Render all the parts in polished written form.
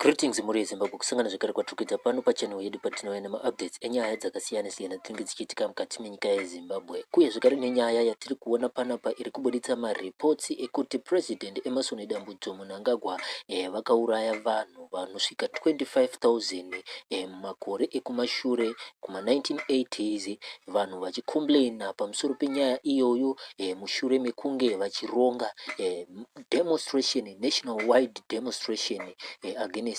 Greetings muri Zimbabwe kusangana zvakare kwatukita pano pachannel yedu patinouya nema-updates enyaya dzakasiyana-siyana dzinenge dzichiitika mukati menyika yeZimbabwe. Uye zvakare nenyaya yatiri kuona panapa iri kubuditsa maripotsi ekuti President Emmerson Mnangagwa vakauraya vanhu vanosvika 25,000 makore ekumashure kuma 1980s, vanhu vachikomplaina pamusoro penyaya iyoyo mushure mekunge vachironga demonstration, national wide demonstration against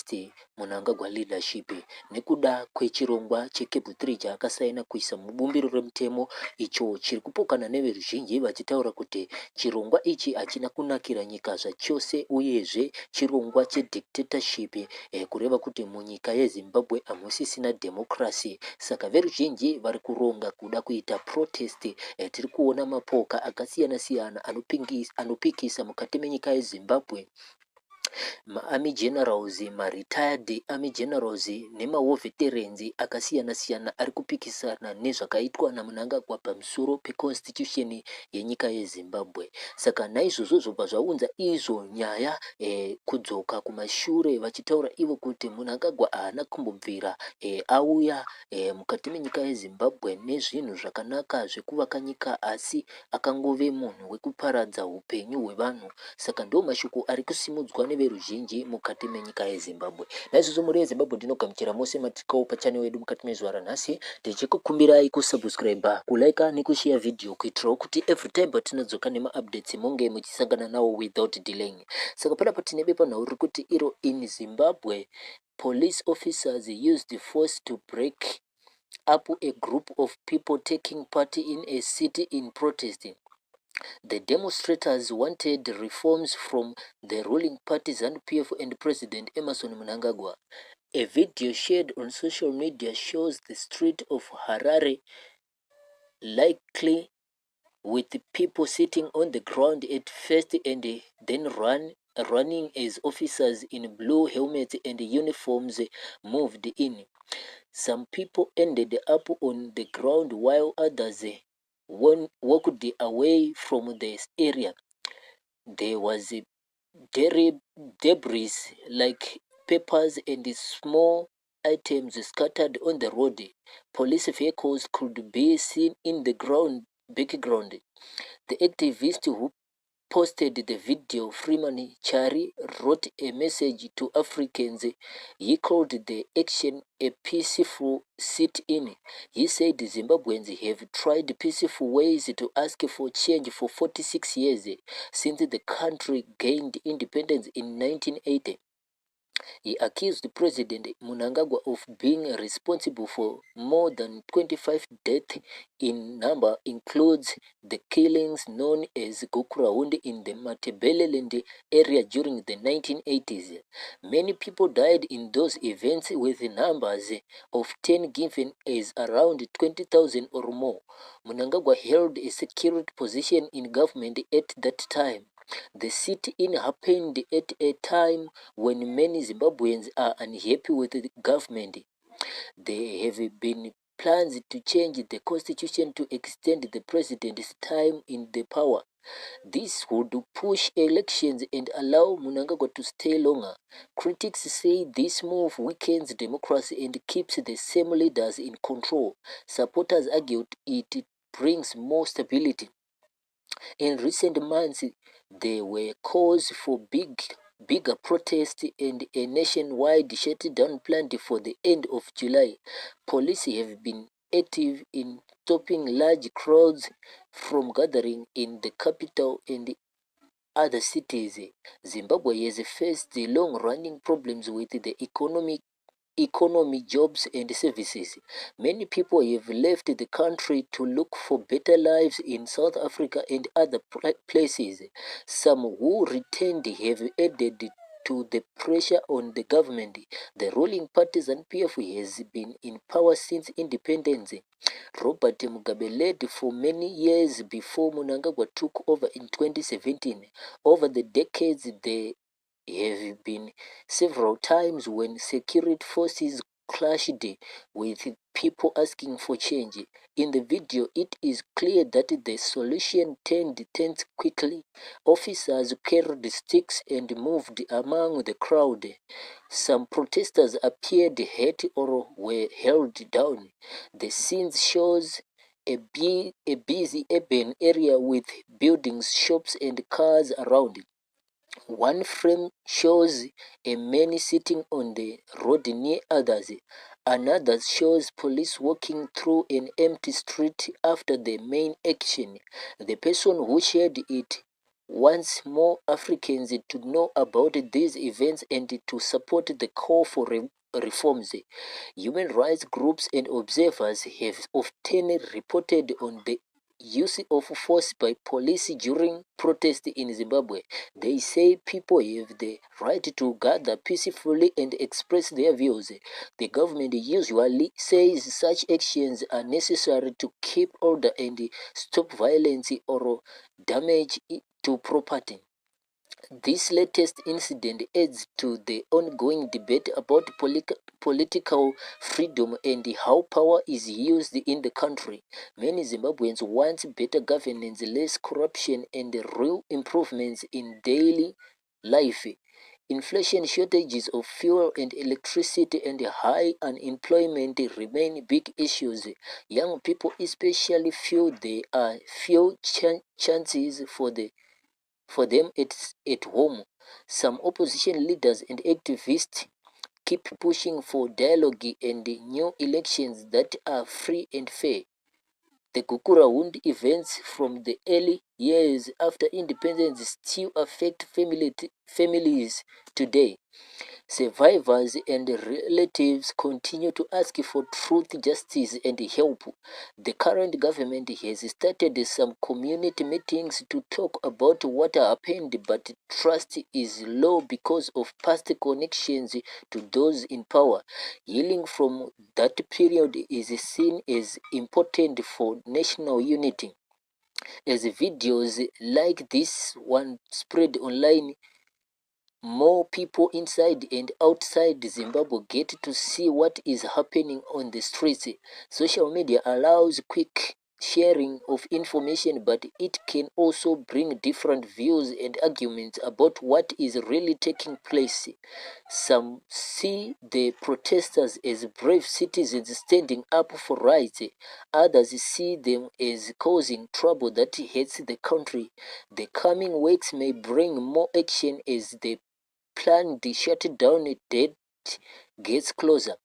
Mnangagwa leadership nekuda kwechirongwa cheCable 3 chaakasaina kuisa mubumbiro remutemo, icho chiri kupokana neveruzhinji vachitaura kuti chirongwa ichi hachina kunakira nyika zvachose, uyezve chirongwa chedictatorship, kureva kuti munyika yeZimbabwe hamusisina democracy. Saka veruzhinji vari kuronga kuda kuita protest. Tiri kuona mapoka akasiyana-siyana anopikisa mukati menyika yeZimbabwe, ma-army generals, ma-retired army generals nema-war veterans akasiyana-siyana ari kupikisana nezvakaitwa naMnangagwa pamusoro peconstitution yenyika yeZimbabwe. Saka naizvozvo zvobva zvaunza izvo nyaya kudzoka kumashure vachitaura ivo kuti Mnangagwa haana kumbobvira auya mukati menyika yeZimbabwe nezvinhu zvakanaka zvekuvaka nyika, asi akangove munhu wekuparadza upenyu hwevanhu. Saka ndo mashoko ari kusimudzwa neveruzhinji mukati menyika yeZimbabwe. Naizvozvo muri yeZimbabwe ndinogamuchira mose matikawo pachannel yedu mukati mezuva ranhasi, ndichikukumbirai kusubscribe, kulike nekushare video kuitirawo kuti every time patinodzoka nema-updates munge muchisangana nawo without delaying. Saka panapa tine bepanhau riri kuti iro in Zimbabwe, police officers used force to break up a group of people taking part in a sit-in protest. The demonstrators wanted reforms from the ruling party ZANU-PF and President Emmerson Mnangagwa. A video shared on social media shows the street of Harare likely with people sitting on the ground at first and then running as officers in blue helmets and uniforms moved in. Some people ended up on the ground while others walked away from this area. There was debris like papers and small items scattered on the road. Police vehicles could be seen in the background. The activist who posted the video, Freeman Chari, wrote a message to Africans. He called the action a peaceful sit-in. He said Zimbabweans have tried peaceful ways to ask for change for 46 years, since the country gained independence in 1980. He accused President Mnangagwa of being responsible for more than 25 deaths, in number includes the killings known as Gokuraundi in the Matabeleland area during the 1980s. Many people died in those events, with numbers of 10 given as around 20,000 or more. Mnangagwa held a security position in government at that time. The sit-in happened at a time when many Zimbabweans are unhappy with the government. There have been plans to change the constitution to extend the president's time in the power. This would push elections and allow Mnangagwa to stay longer. Critics say this move weakens democracy and keeps the same leaders in control. Supporters argued it brings more stability. In recent months, there were calls for bigger protests and a nationwide shutdown planned for the end of July. Police have been active in stopping large crowds from gathering in the capital and other cities. Zimbabwe has faced long-running problems with the economy, jobs and services. Many people have left the country to look for better lives in South Africa and other places. Some who returned have added to the pressure on the government. The ruling party ZANU-PF has been in power since independence. Robert Mugabe led for many years before Mnangagwa took over in 2017. Over the decades, there have been several times when security forces clashed with people asking for change. In the video, it is clear that the solution turned tense quickly. Officers carried sticks and moved among the crowd. Some protesters appeared hurt or were held down. The scene shows a busy urban area with buildings, shops, and cars around. One frame shows a man sitting on the road near others. Another shows police walking through an empty street after the main action. The person who shared it wants more Africans to know about these events and to support the call for reforms. Human rights groups and observers have often reported on the use of force by police during protests in Zimbabwe. They say people have the right to gather peacefully and express their views. The government usually says such actions are necessary to keep order and stop violence or damage to property. This latest incident adds to the ongoing debate about political freedom and how power is used in the country. Many Zimbabweans want better governance, less corruption, and real improvements in daily life. Inflation, shortages of fuel and electricity, and high unemployment remain big issues. Young people especially feel there are few chances for them at home. Some opposition leaders and activists keep pushing for dialogue and new elections that are free and fair. The Gukurahundi events from the early years after independence still affect families today. Survivors and relatives continue to ask for truth, justice, and help. The current government has started some community meetings to talk about what happened, but trust is low because of past connections to those in power. Healing from that period is seen as important for national unity. As videos like this one spread online, more people inside and outside Zimbabwe get to see what is happening on the streets. Social media allows quick sharing of information, but it can also bring different views and arguments about what is really taking place. Some see the protesters as brave citizens standing up for rights. Others see them as causing trouble that hurts the country. The coming weeks may bring more action as the planned shutdown date gets closer.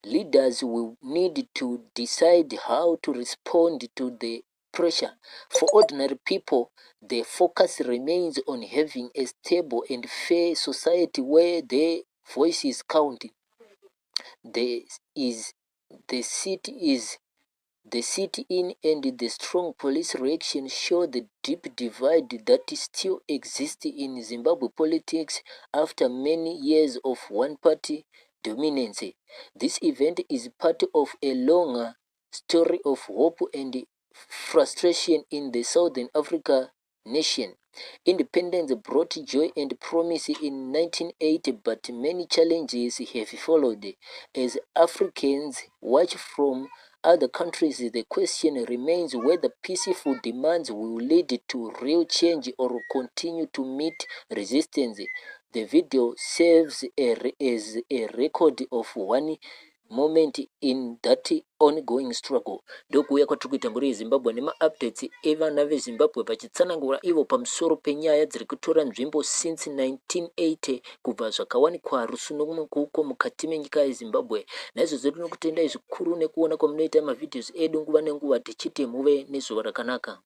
Leaders will need to decide how to respond to the pressure. For ordinary people, the focus remains on having a stable and fair society where their voices count. The sit-in and the strong police reaction show the deep divide that still exists in Zimbabwe politics after many years of one-party dominance. This event is part of a longer story of hope and frustration in the Southern Africa nation. Independence brought joy and promise in 1980, but many challenges have followed. As Africans watch from other countries, the question remains whether peaceful demands will lead to real change or continue to meet resistance. The video serves as a record of one moment in that ongoing struggle. Ndokuuya kwatiri kuita muri yezimbabwe nema-updates evana vezimbabwe vachitsanangura ivo pamusoro penyaya dziri kutora nzvimbo since 1980 kubva zvakawanikwa rusununguko mukati menyika yezimbabwe. Naizvozvo tinokutendai zvikuru nekuona kwamunoita mavhidhios edu nguva nenguva tichiti muve nezuva rakanaka.